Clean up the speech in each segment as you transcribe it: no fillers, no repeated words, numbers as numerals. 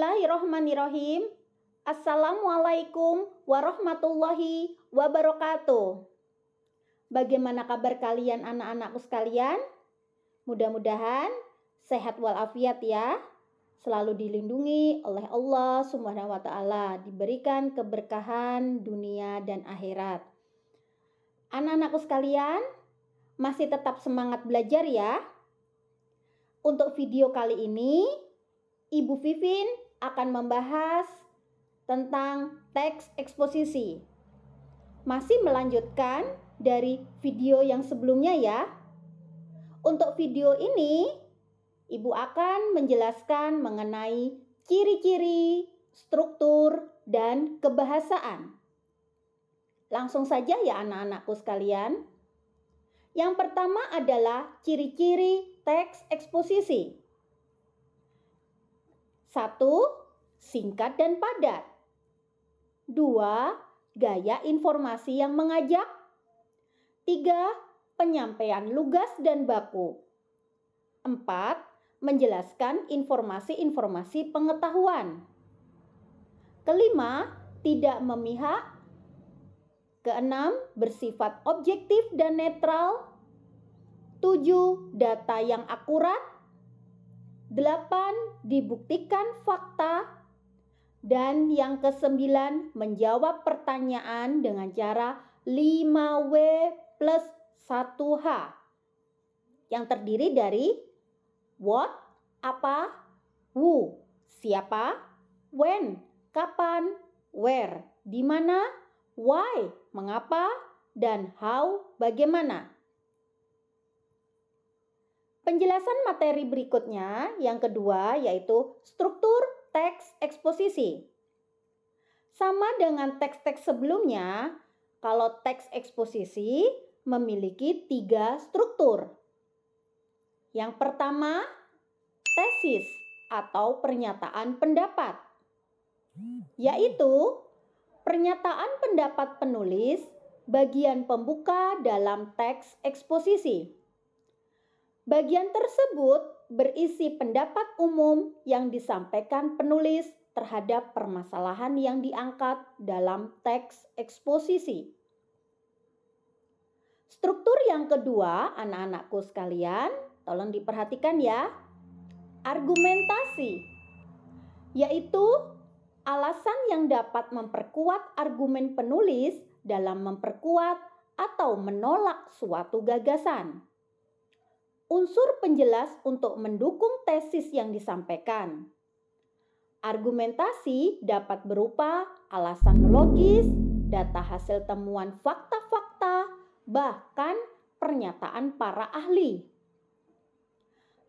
Bismillahirrohmanirrohim. Assalamualaikum warahmatullahi wabarakatuh. Bagaimana kabar kalian anak-anakku sekalian? Mudah-mudahan sehat walafiat ya. Selalu dilindungi oleh Allah Subhanahu wa Ta'ala, diberikan keberkahan dunia dan akhirat. Anak-anakku sekalian, masih tetap semangat belajar ya. Untuk video kali ini, Ibu Vivin akan membahas tentang teks eksposisi. Masih melanjutkan dari video yang sebelumnya ya. Untuk video ini, Ibu akan menjelaskan mengenai ciri-ciri, struktur, dan kebahasaan. Langsung saja ya anak-anakku sekalian. Yang pertama adalah ciri-ciri teks eksposisi. 1. Singkat dan padat. 2. Gaya informasi yang mengajak. 3. Penyampaian lugas dan baku. 4. Menjelaskan informasi-informasi pengetahuan. 5. Tidak memihak. 6. Bersifat objektif dan netral. 7. Data yang akurat. 8. Dibuktikan fakta. Dan yang ke-9, menjawab pertanyaan dengan cara 5W plus 1H. Yang terdiri dari what, apa, who, siapa, when, kapan, where, di mana, why, mengapa, dan how, bagaimana. Penjelasan materi berikutnya, yang kedua, yaitu struktur teks eksposisi. Sama dengan teks-teks sebelumnya, kalau teks eksposisi memiliki 3 struktur. Yang pertama, tesis atau pernyataan pendapat, yaitu pernyataan pendapat penulis bagian pembuka dalam teks eksposisi. Bagian tersebut berisi pendapat umum yang disampaikan penulis terhadap permasalahan yang diangkat dalam teks eksposisi. Struktur yang kedua, anak-anakku sekalian, tolong diperhatikan ya. Argumentasi, yaitu alasan yang dapat memperkuat argumen penulis dalam memperkuat atau menolak suatu gagasan. Unsur penjelas untuk mendukung tesis yang disampaikan. Argumentasi dapat berupa alasan logis, data hasil temuan fakta-fakta, bahkan pernyataan para ahli.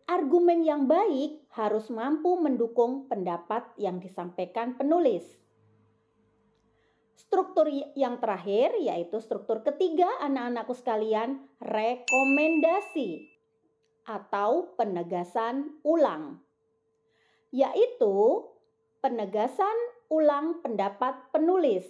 Argumen yang baik harus mampu mendukung pendapat yang disampaikan penulis. Struktur yang terakhir, yaitu struktur ketiga anak-anakku sekalian, rekomendasi atau penegasan ulang, yaitu penegasan ulang pendapat penulis.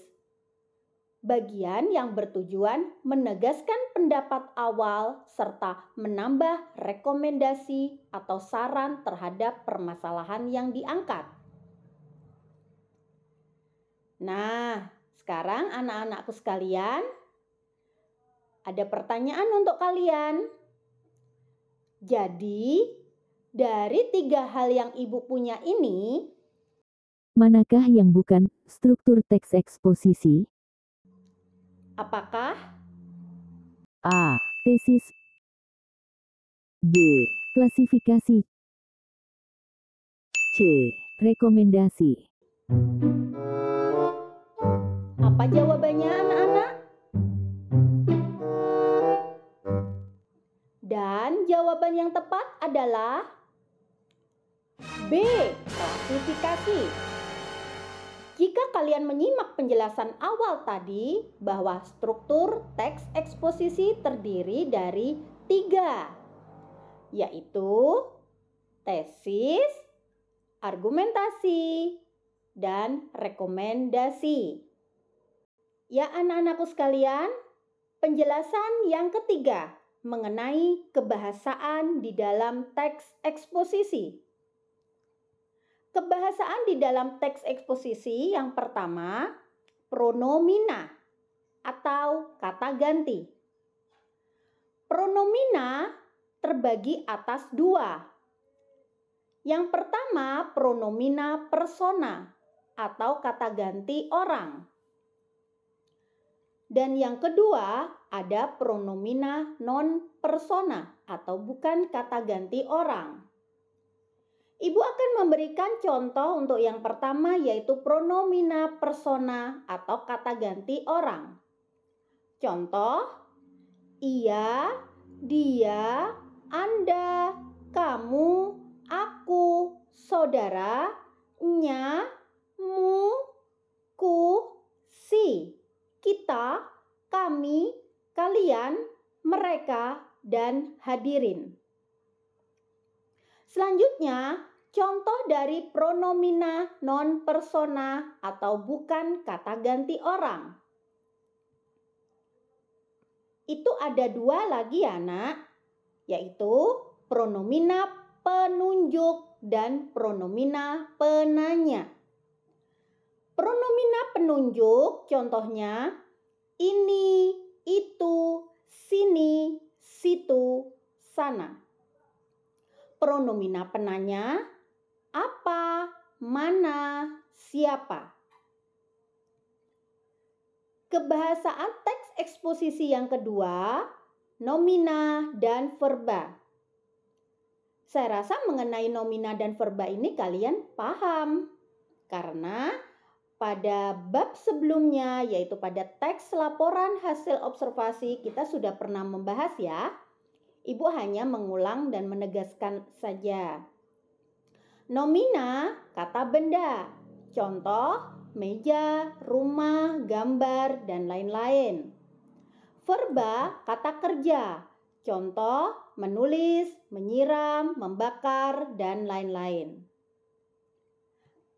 Bagian yang bertujuan menegaskan pendapat awal serta menambah rekomendasi atau saran terhadap permasalahan yang diangkat. Nah, sekarang anak-anakku sekalian, ada pertanyaan untuk kalian. Jadi, dari 3 hal yang Ibu punya ini, manakah yang bukan struktur teks eksposisi? apakah? A. Tesis. B. Klasifikasi. C. Rekomendasi. Apa jawabannya anak-anak? Dan jawaban yang tepat adalah B. Klasifikasi. Jika kalian menyimak penjelasan awal tadi bahwa struktur teks eksposisi terdiri dari 3, yaitu tesis, argumentasi, dan rekomendasi. Ya anak-anakku sekalian, penjelasan yang ketiga mengenai kebahasaan di dalam teks eksposisi. Kebahasaan di dalam teks eksposisi yang pertama, pronomina atau kata ganti. Pronomina terbagi atas dua. Yang pertama, pronomina persona atau kata ganti orang. Dan yang kedua, ada pronomina non persona atau bukan kata ganti orang. Ibu akan memberikan contoh untuk yang pertama, yaitu pronomina persona atau kata ganti orang. Contoh, ia, dia, Anda, kamu, aku, saudara, nya, mu, ku, si, kita, kami, kalian, mereka, dan hadirin. Selanjutnya, contoh dari pronomina non persona atau bukan kata ganti orang. Itu ada dua lagi ya, Nak, yaitu pronomina penunjuk dan pronomina penanya. Pronomina penunjuk contohnya ini, itu, sini, situ, sana. Pronomina penanya apa, mana, siapa. Kebahasaan teks eksposisi yang kedua, nomina dan verba. Saya rasa mengenai nomina dan verba ini kalian paham. Karena pada bab sebelumnya, yaitu pada teks laporan hasil observasi, kita sudah pernah membahas ya. Ibu hanya mengulang dan menegaskan saja. Nomina, kata benda. Contoh, meja, rumah, gambar, dan lain-lain. Verba, kata kerja. Contoh, menulis, menyiram, membakar, dan lain-lain.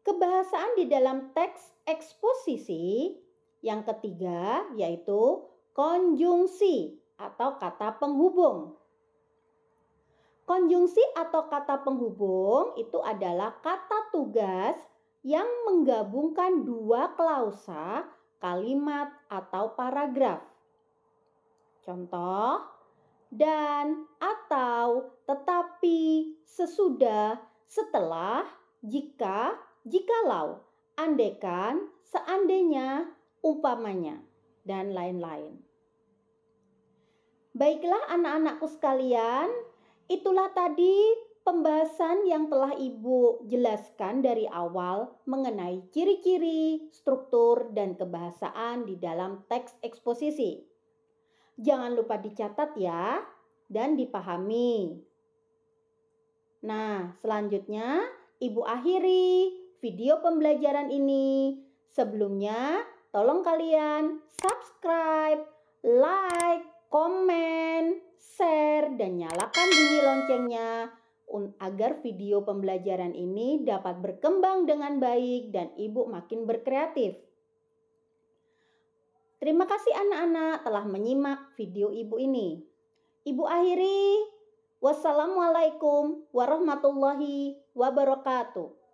Kebahasaan di dalam teks eksposisi yang ketiga yaitu konjungsi atau kata penghubung. Konjungsi atau kata penghubung itu adalah kata tugas yang menggabungkan dua klausa, kalimat, atau paragraf. Contoh, dan, atau, tetapi, sesudah, setelah, jika, jikalau, andaikan, seandainya, umpamanya, dan lain-lain. Baiklah anak-anakku sekalian, itulah tadi pembahasan yang telah Ibu jelaskan dari awal mengenai ciri-ciri, struktur, dan kebahasaan di dalam teks eksposisi. Jangan lupa dicatat ya dan dipahami. Nah, selanjutnya Ibu akhiri video pembelajaran ini. Sebelumnya, tolong kalian subscribe, like, komen, share, dan nyalakan bunyi loncengnya agar video pembelajaran ini dapat berkembang dengan baik dan Ibu makin berkreatif. Terima kasih anak-anak telah menyimak video Ibu ini. Ibu akhiri. Wassalamualaikum warahmatullahi wabarakatuh.